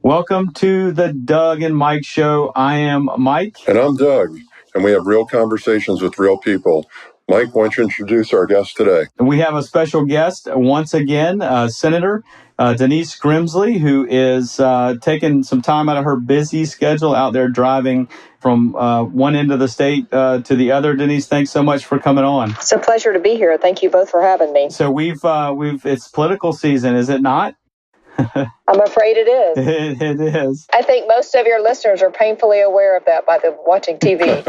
Welcome to the Doug and Mike Show. I am Mike. And I'm Doug, and we have real conversations with real people. Mike, why don't you introduce our guest today? And we have a special guest once again, Senator Denise Grimsley, who is taking some time out of her busy schedule out there driving from one end of the state to the other. Denise, thanks so much for coming on. It's a pleasure to be here. Thank you both for having me. So it's political season, is it not? I'm afraid it is. It is. I think most of your listeners are painfully aware of that by watching TV.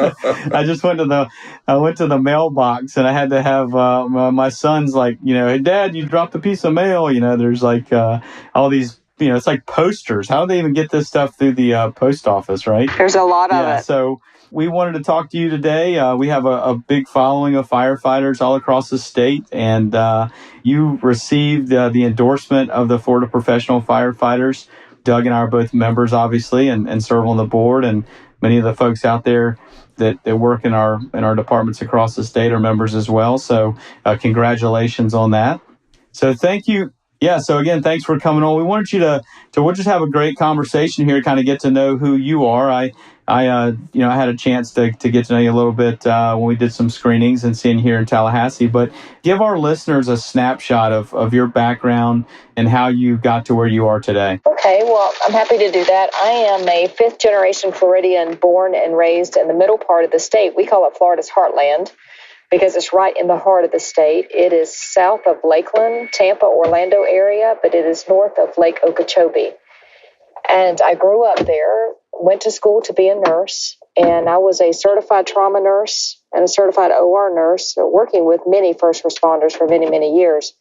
I went to the mailbox and I had to have my son's like, hey, Dad, you dropped a piece of mail. There's like all these, it's like posters. How do they even get this stuff through the post office, right? There's a lot of it. So we wanted to talk to you today. We have a big following of firefighters all across the state, and you received the endorsement of the Florida Professional Firefighters. Doug and I are both members, obviously, and serve on the board, and many of the folks out there that work in our departments across the state are members as well. So congratulations on that. So thank you. Yeah, so again, thanks for coming on. We wanted you we'll just have a great conversation here, kind of get to know who you are. I had a chance to get to know you a little bit when we did some screenings and seeing here in Tallahassee, but give our listeners a snapshot of your background and how you got to where you are today. Okay, well, I'm happy to do that. I am a fifth-generation Floridian, born and raised in the middle part of the state. We call it Florida's Heartland, because it's right in the heart of the state. It is south of Lakeland, Tampa, Orlando area, but it is north of Lake Okeechobee. And I grew up there, went to school to be a nurse, and I was a certified trauma nurse and a certified OR nurse, working with many first responders for many, many years.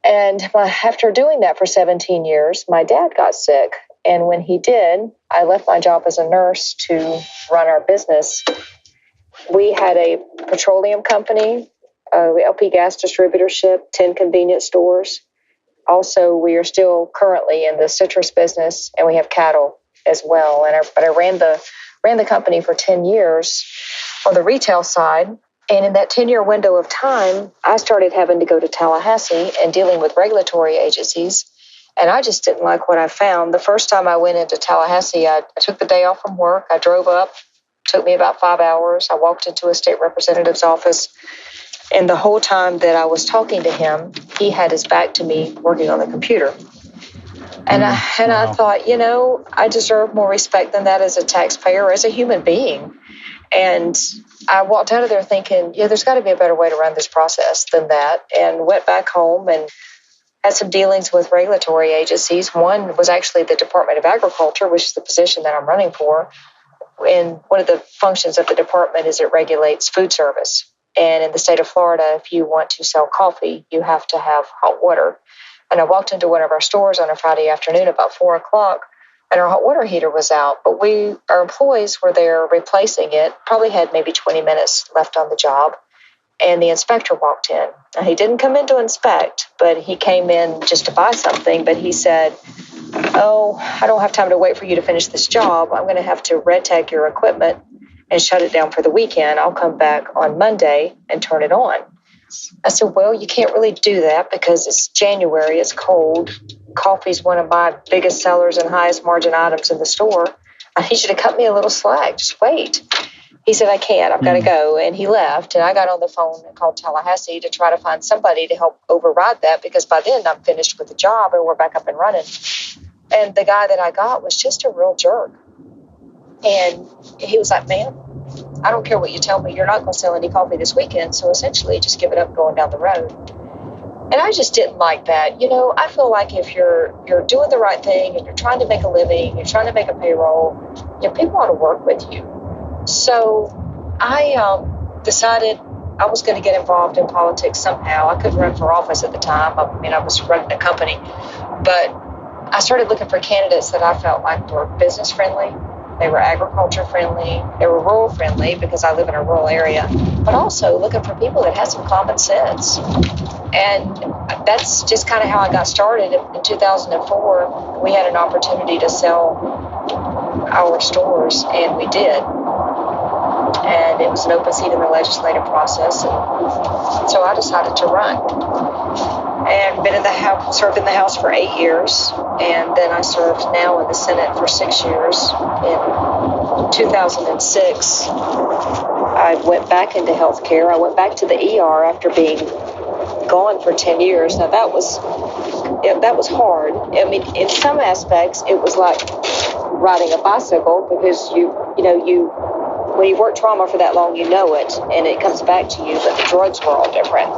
And after doing that for 17 years, my dad got sick. And when he did, I left my job as a nurse to run our business. We had a petroleum company, LP gas distributorship, 10 convenience stores. Also, we are still currently in the citrus business, and we have cattle as well. But I ran the company for 10 years on the retail side. And in that 10-year window of time, I started having to go to Tallahassee and dealing with regulatory agencies. And I just didn't like what I found. The first time I went into Tallahassee, I took the day off from work. I drove up. Took me about 5 hours. I walked into a state representative's office, and the whole time that I was talking to him, he had his back to me working on the computer. And I thought, I deserve more respect than that as a taxpayer, as a human being. And I walked out of there thinking, there's got to be a better way to run this process than that, and went back home and had some dealings with regulatory agencies. One was actually the Department of Agriculture, which is the position that I'm running for. And one of the functions of the department is it regulates food service. And in the state of Florida, if you want to sell coffee, you have to have hot water. And I walked into one of our stores on a Friday afternoon about 4 o'clock, and our hot water heater was out. But our employees were there replacing it, probably had maybe 20 minutes left on the job. And the inspector walked in. Now, he didn't come in to inspect, but he came in just to buy something. But he said, I don't have time to wait for you to finish this job. I'm going to have to red tag your equipment and shut it down for the weekend. I'll come back on Monday and turn it on. I said, well, you can't really do that because it's January, it's cold. Coffee's one of my biggest sellers and highest margin items in the store. I need you to cut me a little slack. Just wait. He said, I can't. I've got to go. And he left. And I got on the phone and called Tallahassee to try to find somebody to help override that, because by then I'm finished with the job and we're back up and running. And the guy that I got was just a real jerk. And he was like, ma'am, I don't care what you tell me. You're not going to sell any coffee this weekend. So essentially, just give it up going down the road. And I just didn't like that. I feel like if you're doing the right thing and you're trying to make a living, you're trying to make a payroll, people want to work with you. So I decided I was going to get involved in politics somehow. I couldn't run for office at the time. I was running a company. But I started looking for candidates that I felt like were business friendly. They were agriculture friendly. They were rural friendly because I live in a rural area. But also looking for people that had some common sense. And that's just kind of how I got started. In 2004, we had an opportunity to sell our stores, and we did. And it was an open seat in the legislative process. And so I decided to run. and been in the House, served in the House for 8 years, and then I served now in the Senate for 6 years. In 2006, I went back into healthcare. I went back to the ER after being gone for 10 years. Now that was hard. I mean, in some aspects, it was like riding a bicycle, because when you work trauma for that long, you know it, and it comes back to you. But the drugs were all different.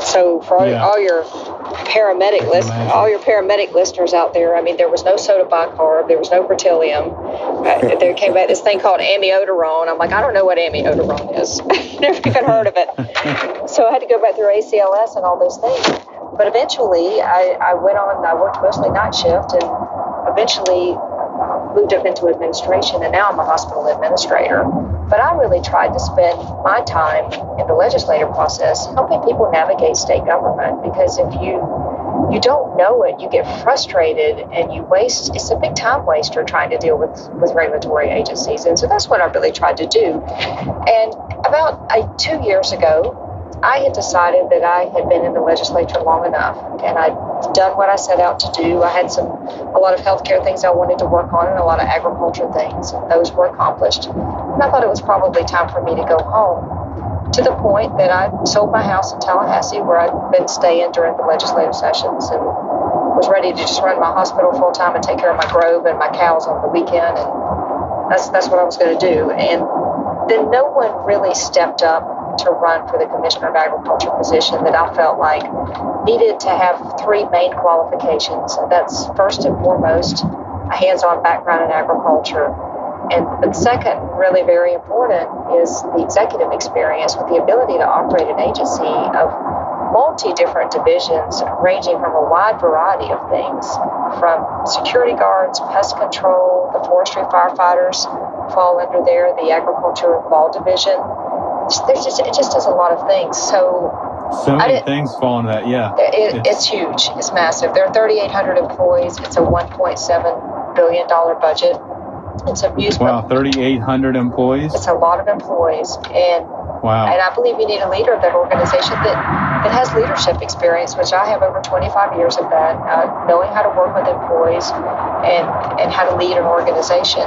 So for all your paramedic listeners out there, I mean, there was no soda bicarb, there was no beryllium. There came back this thing called amiodarone. I'm like, I don't know what amiodarone is. Never even heard of it. So I had to go back through ACLS and all those things. But eventually, I went on. I worked mostly night shift, and eventually moved up into administration, and now I'm a hospital administrator. But I really tried to spend my time in the legislative process helping people navigate state government, because if you don't know it, you get frustrated and you waste. It's a big time waster trying to deal with regulatory agencies. And so that's what I really tried to do. And about 2 years ago, I had decided that I had been in the legislature long enough, and I'd done what I set out to do. I had a lot of healthcare things I wanted to work on, and a lot of agriculture things, and those were accomplished. And I thought it was probably time for me to go home, to the point that I sold my house in Tallahassee, where I'd been staying during the legislative sessions, and was ready to just run my hospital full time and take care of my grove and my cows on the weekend, and that's what I was going to do. And then no one really stepped up to run for the Commissioner of Agriculture position that I felt like needed to have 3 main qualifications. And that's first and foremost a hands-on background in agriculture. But second, really very important, is the executive experience with the ability to operate an agency of multi-different divisions, ranging from a wide variety of things, from security guards, pest control, the forestry firefighters fall under there, the agriculture law division. It just does a lot of things. So many things fall into that, yeah. It's huge. It's massive. There are 3,800 employees. It's a $1.7 billion budget. It's amusement. Wow, 3,800 employees? It's a lot of employees. And wow. And I believe you need a leader of that organization that has leadership experience, which I have over 25 years of that, knowing how to work with employees and how to lead an organization.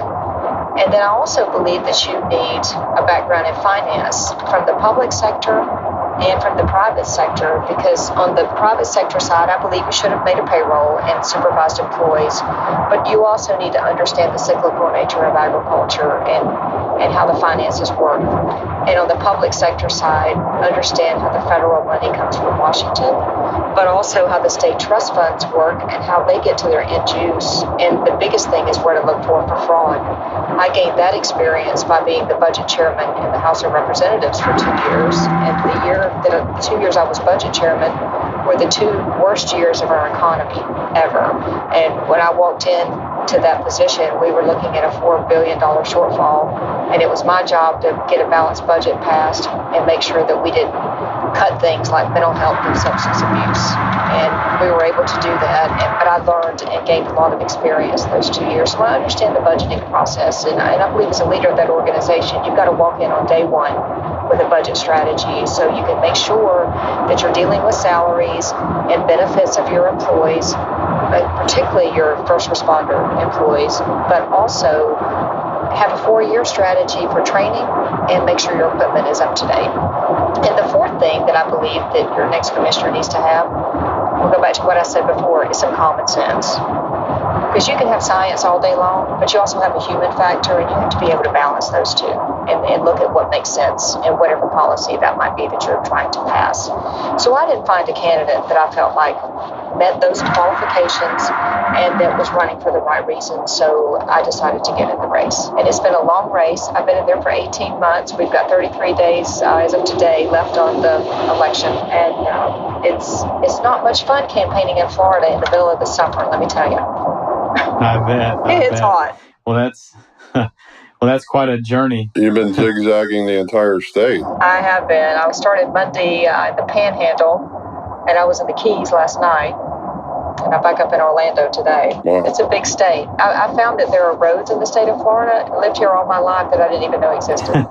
And then I also believe that you need a background in finance from the public sector and from the private sector, because on the private sector side, I believe you should have made a payroll and supervised employees, but you also need to understand the cyclical nature of agriculture and how the finances work. And on the public sector side, understand how the federal money comes from Washington, but also how the state trust funds work and how they get to their end use. And the biggest thing is where to look for fraud. I gained that experience by being the budget chairman in the House of Representatives for 2 years. And the 2 years I was budget chairman were the 2 worst years of our economy ever. And when I walked in to that position, we were looking at a $4 billion shortfall. And it was my job to get a balanced budget passed and make sure that we didn't cut things like mental health and substance abuse. And we were able to do that. But I learned and gained a lot of experience those 2 years. So I understand the budgeting process. And I believe as a leader of that organization, you've got to walk in on day one with a budget strategy, so you can make sure that you're dealing with salaries and benefits of your employees, particularly your first responder employees, but also have a 4-year strategy for training and make sure your equipment is up to date. And the fourth thing that I believe that your next commissioner needs to have, we'll go back to what I said before, is some common sense. Because you can have science all day long, but you also have a human factor, and you have to be able to balance those two and look at what makes sense in whatever policy that might be that you're trying to pass. So I didn't find a candidate that I felt like met those qualifications and that was running for the right reasons. So I decided to get in the race. And it's been a long race. I've been in there for 18 months. We've got 33 days as of today left on the election. And it's not much fun campaigning in Florida in the middle of the summer, let me tell you. I bet. It's hot. Well, that's quite a journey. You've been zigzagging the entire state. I have been. I started Monday in the Panhandle, and I was in the Keys last night, and I'm back up in Orlando today. Wow. It's a big state. I found that there are roads in the state of Florida. I lived here all my life that I didn't even know existed.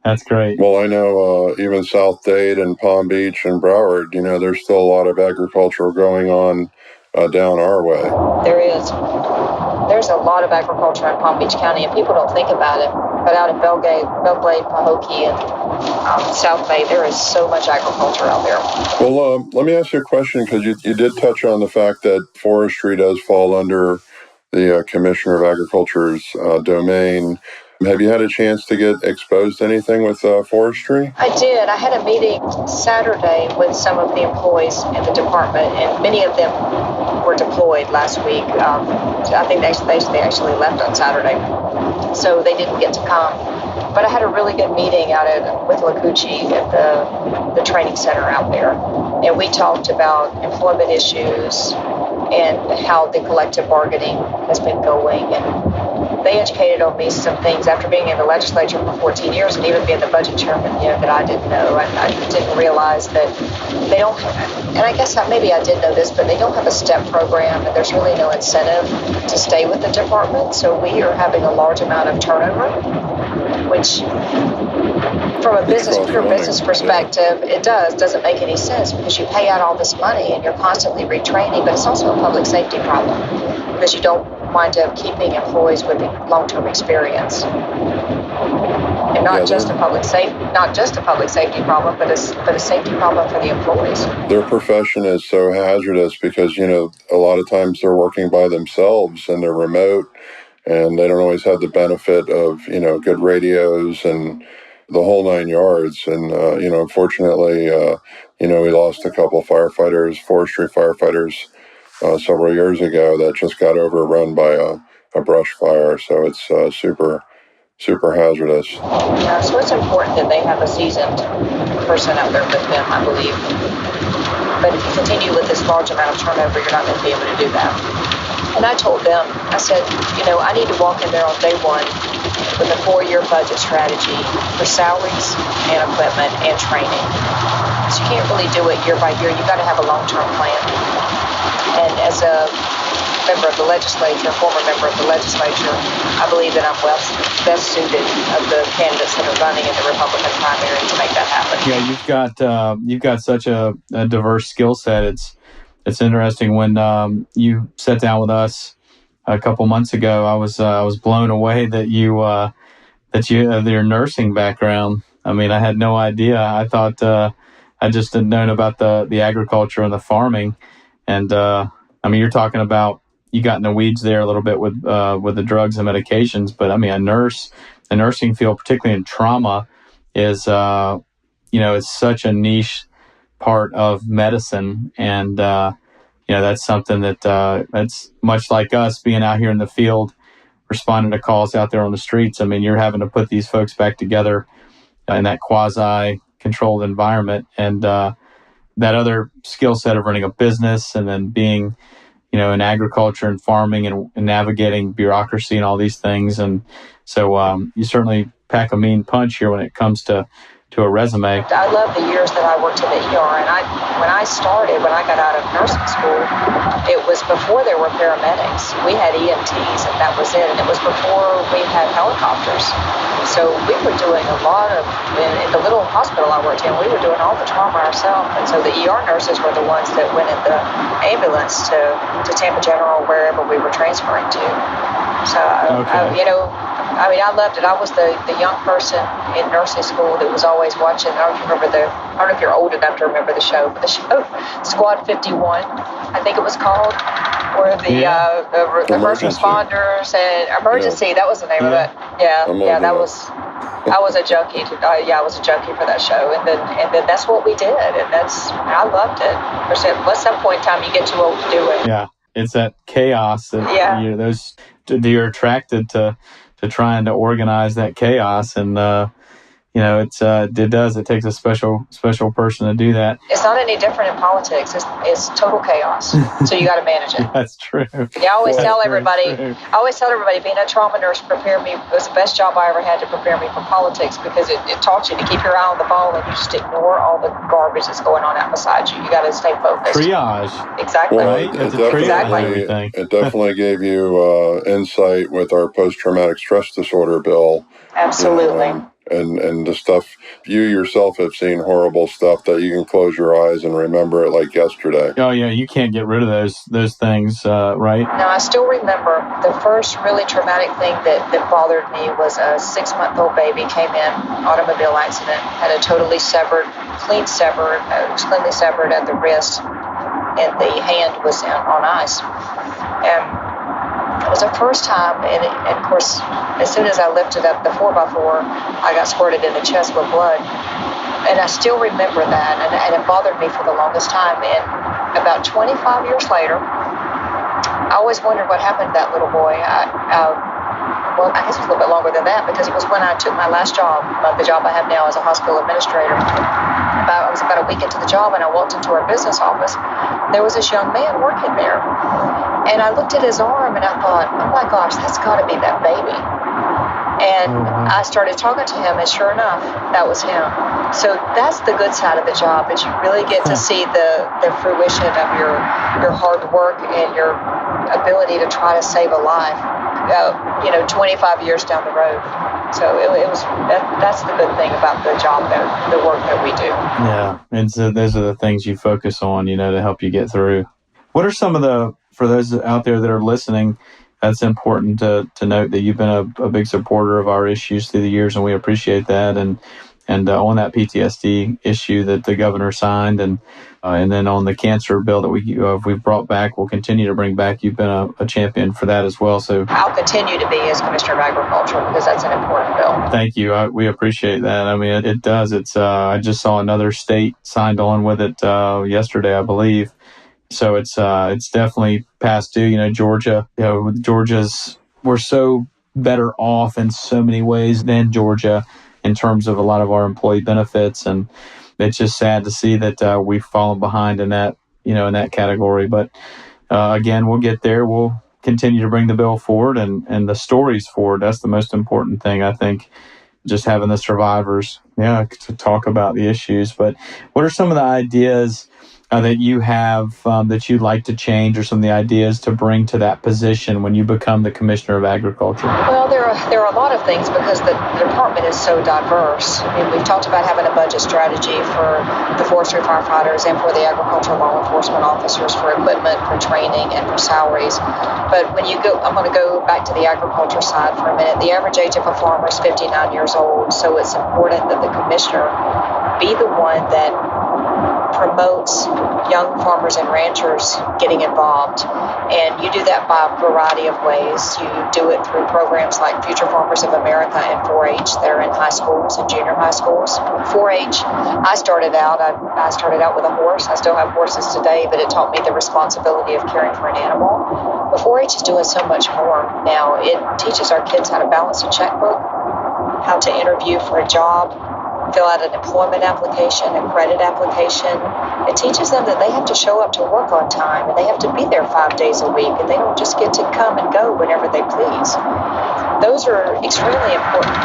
That's great. Well, I know even South Dade and Palm Beach and Broward, there's still a lot of agriculture going on down our way. There is. There's a lot of agriculture in Palm Beach County, and people don't think about it. But out in Belgrade, Pahokee, and South Bay, there is so much agriculture out there. Well, let me ask you a question, because you did touch on the fact that forestry does fall under the Commissioner of Agriculture's domain. Have you had a chance to get exposed to anything with forestry? I did. I had a meeting Saturday with some of the employees in the department, and many of them were deployed last week. I think they actually left on Saturday, so they didn't get to come. But I had a really good meeting with Lakuchi at the training center out there, and we talked about employment issues and how the collective bargaining has been going, and they educated on me some things after being in the legislature for 14 years and even being the budget chairman, that I didn't know. I didn't realize that they don't have, and I guess maybe I did know this, but they don't have a STEP program, and there's really no incentive to stay with the department. So we are having a large amount of turnover, which from a pure business perspective, it doesn't make any sense, because you pay out all this money and you're constantly retraining, but it's also a public safety problem, because you don't wind up keeping employees with long-term experience. And not just a public safety problem, but a safety problem for the employees. Their profession is so hazardous because, a lot of times they're working by themselves and they're remote, and they don't always have the benefit of, good radios and the whole 9 yards. And, unfortunately, we lost a couple of forestry firefighters, several years ago that just got overrun by a brush fire. So it's super hazardous. So it's important that they have a seasoned person out there with them, I believe. But if you continue with this large amount of turnover, you're not going to be able to do that. And I told them, I said, I need to walk in there on day one with a 4-year budget strategy for salaries and equipment and training. So you can't really do it year by year. You've got to have a long-term plan. And as a member of the legislature, former member of the legislature, I believe that I'm best suited of the candidates that are running in the Republican primary to make that happen. Yeah, you've got such a diverse skill set. It's interesting when you sat down with us a couple months ago. I was blown away that you have your nursing background. I mean, I had no idea. I thought I just had known about the agriculture and the farming. And you're talking about, you got in the weeds there a little bit with the drugs and medications. But the nursing field, particularly in trauma, is it's such a niche part of medicine, and that's something that's much like us being out here in the field, responding to calls out there on the streets. I mean, you're having to put these folks back together in that quasi-controlled environment, and that other skill set of running a business and then being, in agriculture and farming and navigating bureaucracy and all these things. And so you certainly pack a mean punch here when it comes to a resume. I love the years that I worked in the ER, and when I got out of nursing school, it was before there were paramedics. We had EMTs, and that was it. And it was before we had helicopters. So we were doing a lot of, in the little hospital I worked in, we were doing all the trauma ourselves. And so the ER nurses were the ones that went in the ambulance to Tampa General, wherever we were transferring to. So, okay. I loved it. I was the young person in nursing school that was always watching. I don't know if you're old enough to remember the show, but the show Squad 51, I think it was called, where the first responders and emergency. That was the name of it. That was. I was a junkie. I was a junkie for that show, and then that's what we did, and I loved it. At some point in time, you get too old to do it. Yeah, it's that chaos that you're attracted to trying to organize that chaos, and it takes a special person to do that. It's not any different in politics. It's total chaos. So you got to manage it. That's true. Yeah, I always tell everybody being a trauma nurse was the best job I ever had to prepare me for politics, because it taught you to keep your eye on the ball and you just ignore all the garbage that's going on out beside you. You got to stay focused. Triage. Exactly. Well, Right? it definitely gave you insight with our post-traumatic stress disorder bill. Absolutely. and the stuff you yourself have seen, horrible stuff that you can close your eyes and remember it like yesterday. Oh yeah, you can't get rid of those things, right? Now, I still remember the first really traumatic thing that bothered me was a 6-month-old baby came in, automobile accident, had a totally cleanly severed at the wrist, and the hand was on ice. And it was the first time, and of course, as soon as I lifted up the 4x4, I got squirted in the chest with blood. And I still remember that, and it bothered me for the longest time. And about 25 years later, I always wondered what happened to that little boy. Well, I guess it was a little bit longer than that, because it was when I took my last job, the job I have now as a hospital administrator. I was about a week into the job, and I walked into our business office. There was this young man working there. And I looked at his arm, and I thought, oh my gosh, that's got to be that baby. And I started talking to him, and sure enough, that was him. So that's the good side of the job, that you really get to see the fruition of your hard work and your ability to try to save a life, 25 years down the road. So that's the good thing about the job, the work that we do. Yeah, and so those are the things you focus on, to help you get through. What are some of for those out there that are listening, that's important to note that you've been a big supporter of our issues through the years, and we appreciate that. And on that PTSD issue that the governor signed, and then on the cancer bill that we've brought back, we'll continue to bring back. You've been a champion for that as well. So I'll continue to be as Commissioner of Agriculture, because that's an important bill. Thank you. We appreciate that. I mean, it does. It's I just saw another state signed on with it yesterday, I believe. So it's definitely past due. Georgia. We're so better off in so many ways than Georgia in terms of a lot of our employee benefits, and it's just sad to see that we've fallen behind in that category. But again, we'll get there. We'll continue to bring the bill forward and the stories forward. That's the most important thing, I think. Just having the survivors, to talk about the issues. But what are some of the ideas that you have that you'd like to change, or some of the ideas to bring to that position when you become the Commissioner of Agriculture? Well, there are a lot of things, because the department is so diverse. I mean, we've talked about having a budget strategy for the forestry firefighters and for the agricultural law enforcement officers, for equipment, for training, and for salaries. But when I'm going to go back to the agriculture side for a minute. The average age of a farmer is 59 years old, so it's important that the commissioner be the one that promotes young farmers and ranchers getting involved. And you do that by a variety of ways. You do it through programs like Future Farmers of America and 4-H that are in high schools and junior high schools. 4-H, I started out with a horse. I still have horses today, but it taught me the responsibility of caring for an animal. But 4-H is doing so much more now. It teaches our kids how to balance a checkbook, how to interview for a job, fill out an employment application, a credit application. It teaches them that they have to show up to work on time, and they have to be there 5 days a week, and they don't just get to come and go whenever they please. Those are extremely important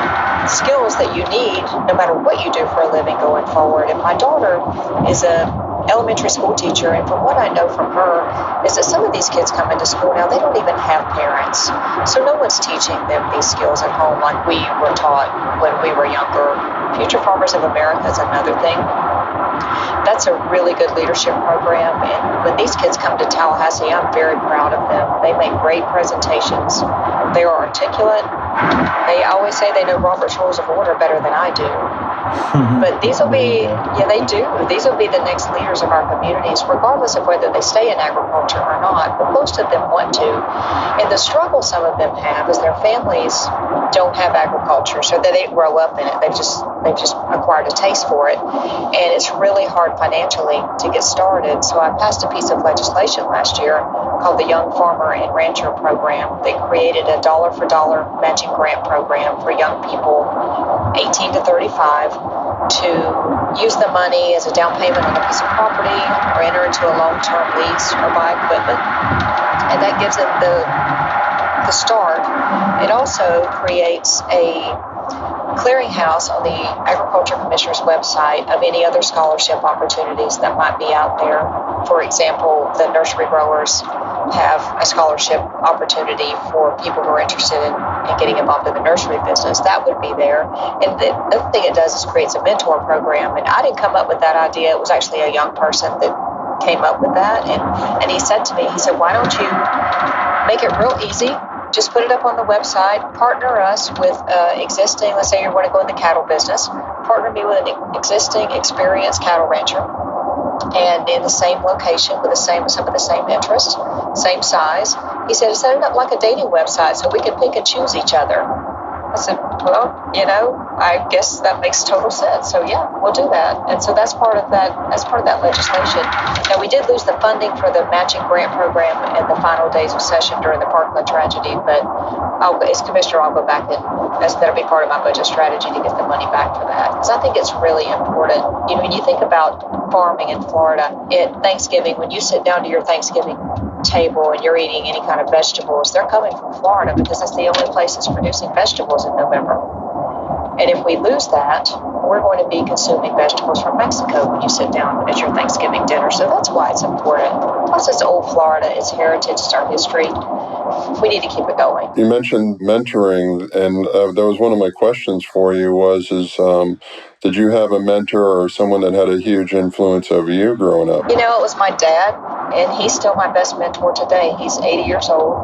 skills that you need no matter what you do for a living going forward. And my daughter is a elementary school teacher, and from what I know from her is that some of these kids come into school now, they don't even have parents. So no one's teaching them these skills at home like we were taught when we were younger. Future Farmers of America is another thing. That's a really good leadership program, and when these kids come to Tallahassee, I'm very proud of them. They make great presentations. They are articulate. They always say they know Robert's Rules of Order better than I do. But these will be, they do. These will be the next leaders of our communities, regardless of whether they stay in agriculture or not. But most of them want to. And the struggle some of them have is their families don't have agriculture, so they didn't grow up in it. They've just acquired a taste for it. And it's really hard financially to get started. So I passed a piece of legislation last year called the Young Farmer and Rancher Program. They created a dollar-for-dollar matching grant program for young people 18 to 35 to use the money as a down payment on a piece of property, or enter into a long-term lease, or buy equipment. And that gives them the start. It also creates a clearinghouse on the Agriculture Commissioner's website of any other scholarship opportunities that might be out there. For example, the nursery growers have a scholarship opportunity for people who are interested in getting involved in the nursery business. That would be there. And the other thing it does is creates a mentor program. And I didn't come up with that idea. It was actually a young person that came up with that. And he said to me, he said, why don't you make it real easy? Just put it up on the website, partner us with existing, let's say you want to go in the cattle business, partner me with an existing experienced cattle rancher and in the same location with some of the same interests, same size. He said, set it up like a dating website so we can pick and choose each other. I said, well, I guess that makes total sense. So yeah, we'll do that. And so that's part of that legislation. Now we did lose the funding for the matching grant program in the final days of session during the Parkland tragedy, but as commissioner, I'll go back and that'll be part of my budget strategy to get the money back for that. Because I think it's really important. When you think about farming in Florida, at Thanksgiving, when you sit down to your Thanksgiving table and you're eating any kind of vegetables, they're coming from Florida because it's the only place that's producing vegetables in November. And if we lose that, we're going to be consuming vegetables from Mexico when you sit down at your Thanksgiving dinner. So that's why it's important. Plus, it's old Florida, it's heritage, it's our history. We need to keep it going. You mentioned mentoring, and that was one of my questions for you did you have a mentor or someone that had a huge influence over you growing up? It was my dad, and he's still my best mentor today. He's 80 years old,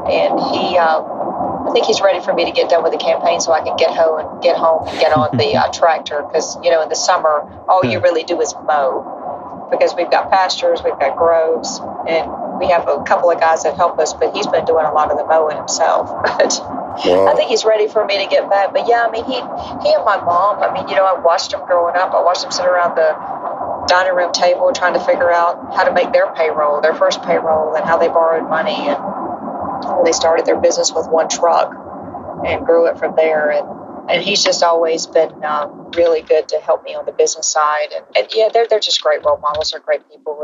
and I think he's ready for me to get done with the campaign so I can get home and get on the tractor because, in the summer, all you really do is mow because we've got pastures, we've got groves, and we have a couple of guys that help us, but he's been doing a lot of the mowing himself. But wow. I think he's ready for me to get back. But yeah, he and my mom, I watched them growing up. I watched them sit around the dining room table trying to figure out how to make their first payroll, and how they borrowed money. And they started their business with one truck and grew it from there. And he's just always been really good to help me on the business side. And yeah, they're just great role models. They're great people.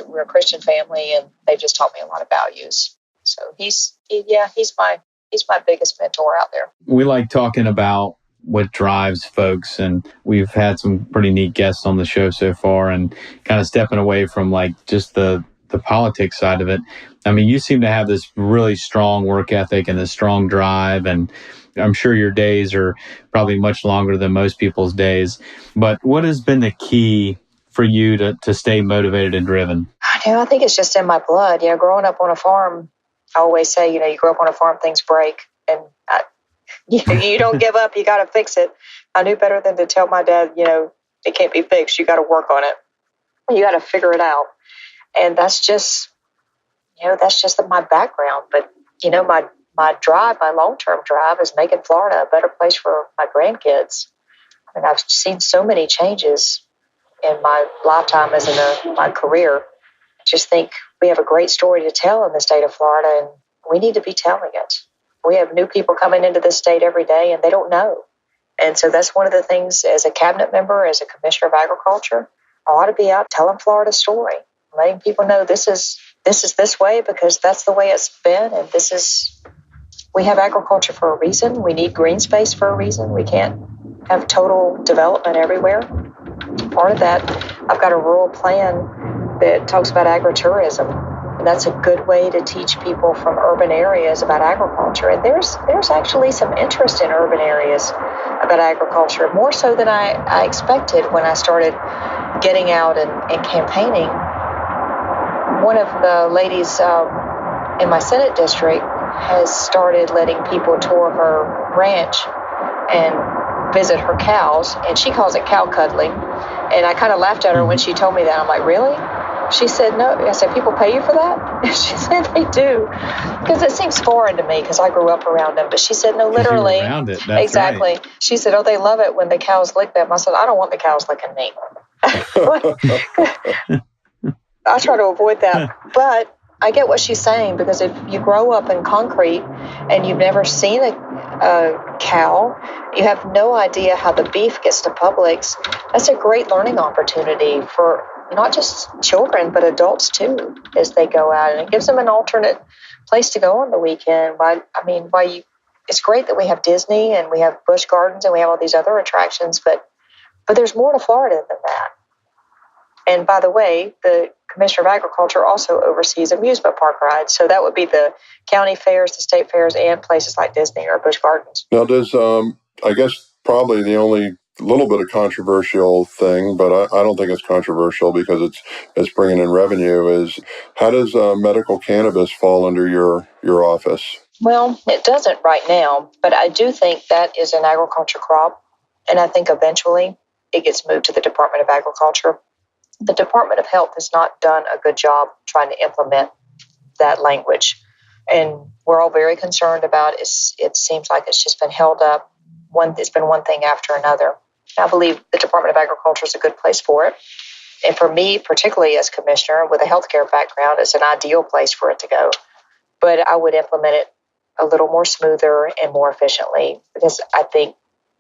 We're a Christian family, and they've just taught me a lot of values. So he's my biggest mentor out there. We like talking about what drives folks, and we've had some pretty neat guests on the show so far, and kind of stepping away from like just the politics side of it. You seem to have this really strong work ethic and this strong drive, and I'm sure your days are probably much longer than most people's days. But what has been the key for you to stay motivated and driven? I think it's just in my blood. Growing up on a farm, I always say, you grow up on a farm, things break. And you don't give up, you got to fix it. I knew better than to tell my dad, it can't be fixed. You got to work on it. You got to figure it out. And that's just my background. But, my drive, my long-term drive is making Florida a better place for my grandkids. I've seen so many changes in my lifetime as in my career. I just think we have a great story to tell in the state of Florida, and we need to be telling it. We have new people coming into this state every day, and they don't know. And so that's one of the things as a cabinet member, as a commissioner of agriculture, I ought to be out telling Florida's story, letting people know this is this way because that's the way it's been, and we have agriculture for a reason. We need green space for a reason. We can't have total development everywhere. Part of that, I've got a rural plan that talks about agritourism. And that's a good way to teach people from urban areas about agriculture. And there's actually some interest in urban areas about agriculture, more so than I expected when I started getting out and campaigning. One of the ladies in my Senate district has started letting people tour her ranch and visit her cows, and she calls it cow cuddling. And I kind of laughed at her when she told me that. I'm like, really? She said, no. I said, people pay you for that? She said, they do. Because it seems foreign to me because I grew up around them. But she said, no, literally. You were around it. That's exactly. Right. She said, oh, they love it when the cows lick them. I said, I don't want the cows licking me. I try to avoid that. But I get what she's saying, because if you grow up in concrete and you've never seen a cow, you have no idea how the beef gets to Publix. That's a great learning opportunity for not just children, but adults too, as they go out. And it gives them an alternate place to go on the weekend. It's great that we have Disney and we have Busch Gardens and we have all these other attractions, but there's more to Florida than that. And by the way, the Commissioner of Agriculture also oversees amusement park rides. So that would be the county fairs, the state fairs, and places like Disney or Busch Gardens. Now, does I guess probably the only little bit of controversial thing, but I don't think it's controversial because it's bringing in revenue. Is how does medical cannabis fall under your office? Well, it doesn't right now, but I do think that is an agriculture crop, and I think eventually it gets moved to the Department of Agriculture. The Department of Health has not done a good job trying to implement that language, and we're all very concerned about it. It seems like it's just been held up. It's been one thing after another. I believe the Department of Agriculture is a good place for it. And for me, particularly as commissioner with a healthcare background, it's an ideal place for it to go. But I would implement it a little more smoother and more efficiently because I think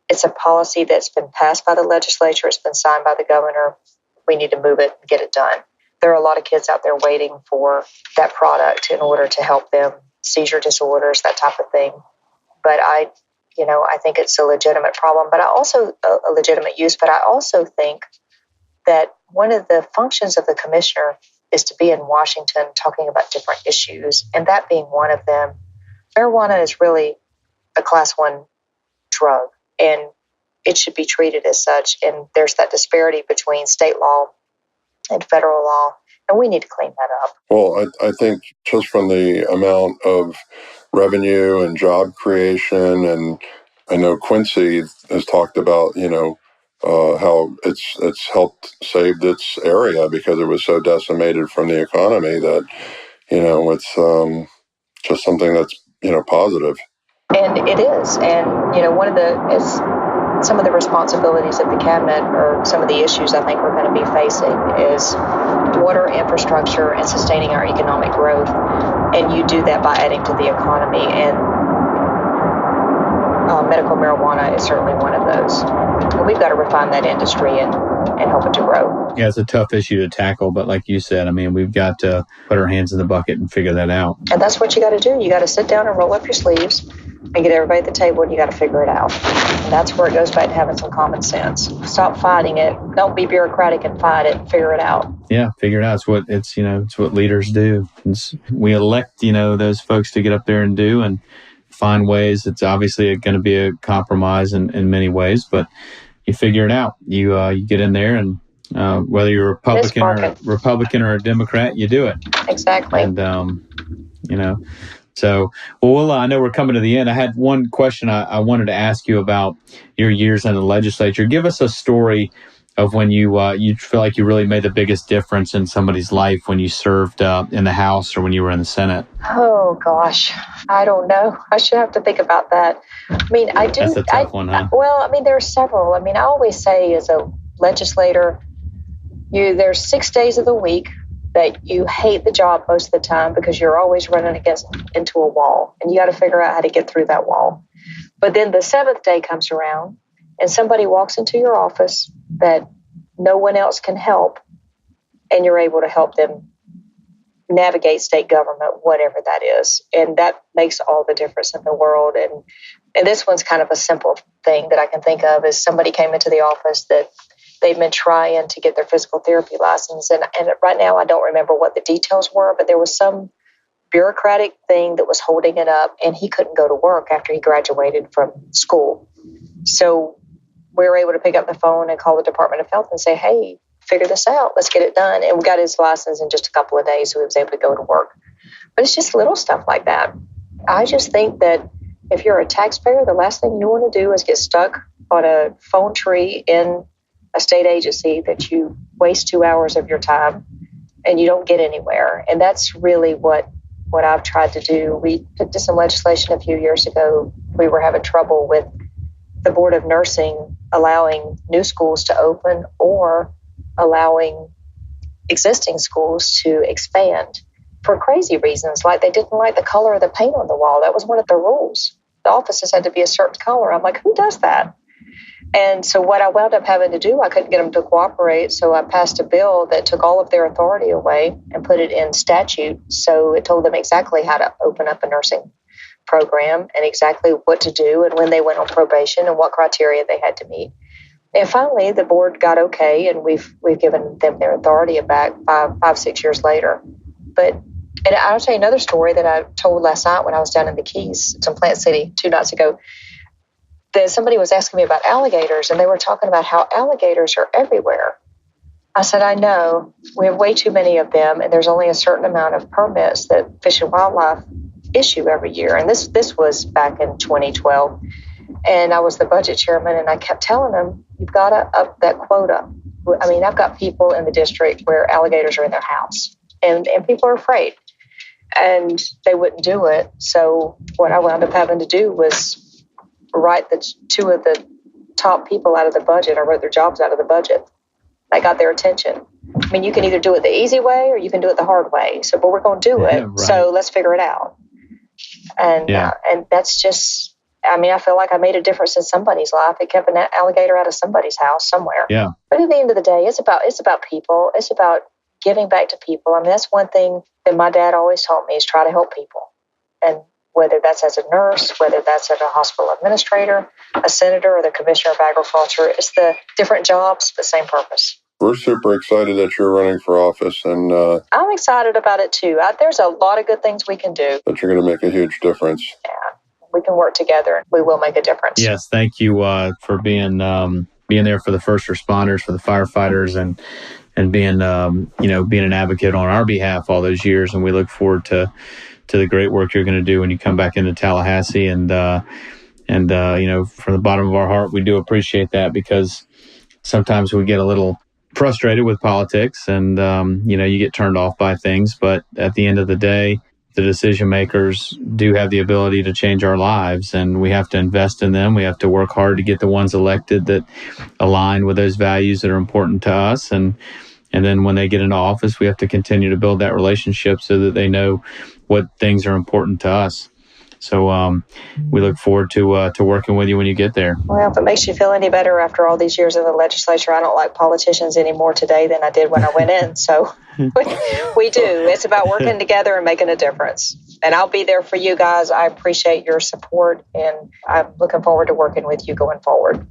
it's a policy that's been passed by the legislature. It's been signed by the governor. We need to move it and get it done. There are a lot of kids out there waiting for that product in order to help them, seizure disorders, that type of thing. But I think it's a legitimate problem, but I also a legitimate use. But I also think that one of the functions of the commissioner is to be in Washington talking about different issues, and that being one of them. Marijuana is really a class 1 drug, and it should be treated as such. And there's that disparity between state law and federal law, and we need to clean that up. Well, I think just from the amount of revenue and job creation, and I know Quincy has talked about, how it's helped save its area because it was so decimated from the economy that, it's just something that's, positive. And it is. And, some of the responsibilities of the cabinet or some of the issues I think we're going to be facing is water infrastructure and sustaining our economic growth. And you do that by adding to the economy. And medical marijuana is certainly one of those. And we've got to refine that industry and help it to grow. Yeah, it's a tough issue to tackle, but like you said, I mean, we've got to put our hands in the bucket and figure that out. And that's what you got to do. You got to sit down and roll up your sleeves and get everybody at the table, and you got to figure it out. And that's where it goes back to having some common sense. Stop fighting it. Don't be bureaucratic and fight it. Figure it out. Yeah, figure it out. It's what leaders do. We elect, those folks to get up there and do and find ways. It's obviously going to be a compromise in many ways, but you figure it out. You get in there, and whether you're a Republican or a Democrat, you do it. Exactly. And So, I know we're coming to the end. I had one question I wanted to ask you about your years in the legislature. Give us a story of when you feel like you really made the biggest difference in somebody's life when you served in the House or when you were in the Senate. Oh, gosh. I don't know. I should have to think about that. I mean, I do. That's a tough one, huh? Well, I mean, there are several. I mean, I always say as a legislator, there's 6 days of the week that you hate the job most of the time because you're always running into a wall, and you got to figure out how to get through that wall. But then the 7th day comes around and somebody walks into your office that no one else can help, and you're able to help them navigate state government, whatever that is. And that makes all the difference in the world. And this one's kind of a simple thing that I can think of is somebody came into the office that they've been trying to get their physical therapy license. And right now, I don't remember what the details were, but there was some bureaucratic thing that was holding it up, and he couldn't go to work after he graduated from school. So we were able to pick up the phone and call the Department of Health and say, hey, figure this out. Let's get it done. And we got his license in just a couple of days, so he was able to go to work. But it's just little stuff like that. I just think that if you're a taxpayer, the last thing you want to do is get stuck on a phone tree in a state agency that you waste 2 hours of your time and you don't get anywhere. And that's really what I've tried to do. We did some legislation a few years ago. We were having trouble with the Board of Nursing allowing new schools to open or allowing existing schools to expand for crazy reasons, like they didn't like the color of the paint on the wall. That was one of the rules. The offices had to be a certain color. I'm like, who does that? And so what I wound up having to do, I couldn't get them to cooperate, so I passed a bill that took all of their authority away and put it in statute. So it told them exactly how to open up a nursing program and exactly what to do and when they went on probation and what criteria they had to meet. And finally, the board got okay, and we've given them their authority back 6 years later. And I'll tell you another story that I told last night when I was down in the Keys, in Plant City, 2 nights ago. That somebody was asking me about alligators, and they were talking about how alligators are everywhere. I said, I know. We have way too many of them, and there's only a certain amount of permits that Fish and Wildlife issue every year. And this was back in 2012. And I was the budget chairman, and I kept telling them, you've got to up that quota. I mean, I've got people in the district where alligators are in their house, and people are afraid, and they wouldn't do it. So what I wound up having to do was write the 2 of the top people out of the budget. I wrote their jobs out of the budget. I got their attention. I mean, you can either do it the easy way or you can do it the hard way. So, but we're going to do it. Right. So let's figure it out. And and that's just, I mean, I feel like I made a difference in somebody's life. It kept an alligator out of somebody's house somewhere. Yeah. But at the end of the day, it's about people. It's about giving back to people. I mean, that's one thing that my dad always taught me, is try to help people. And whether that's as a nurse, whether that's as a hospital administrator, a senator, or the commissioner of agriculture, it's the different jobs, but same purpose. We're super excited that you're running for office, and I'm excited about it too. There's a lot of good things we can do. That you're going to make a huge difference. Yeah, we can work together, and we will make a difference. Yes, thank you for being there for the first responders, for the firefighters, and being being an advocate on our behalf all those years. And we look forward to the great work you're going to do when you come back into Tallahassee. And from the bottom of our heart, we do appreciate that, because sometimes we get a little frustrated with politics, and you get turned off by things. But at the end of the day, the decision makers do have the ability to change our lives, and we have to invest in them. We have to work hard to get the ones elected that align with those values that are important to us. And then when they get into office, we have to continue to build that relationship so that they know what things are important to us. So we look forward to working with you when you get there. Well, if it makes you feel any better after all these years in the legislature, I don't like politicians any more today than I did when I went in. So we do. It's about working together and making a difference. And I'll be there for you guys. I appreciate your support, and I'm looking forward to working with you going forward.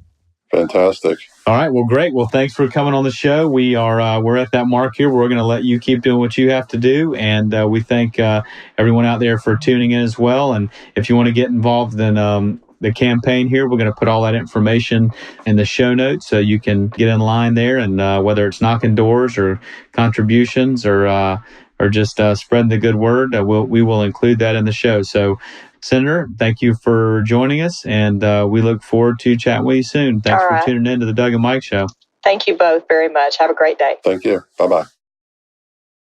Fantastic. All right. Well, great. Well, thanks for coming on the show. We're at that mark here. We're going to let you keep doing what you have to do. And we thank everyone out there for tuning in as well. And if you want to get involved in the campaign here, we're going to put all that information in the show notes so you can get in line there. And whether it's knocking doors or contributions or just spreading the good word, we will include that in the show. So, Senator, thank you for joining us, and we look forward to chatting with you soon. Thanks for tuning in to the Doug and Mike Show. Thank you both very much. Have a great day. Thank you. Bye-bye.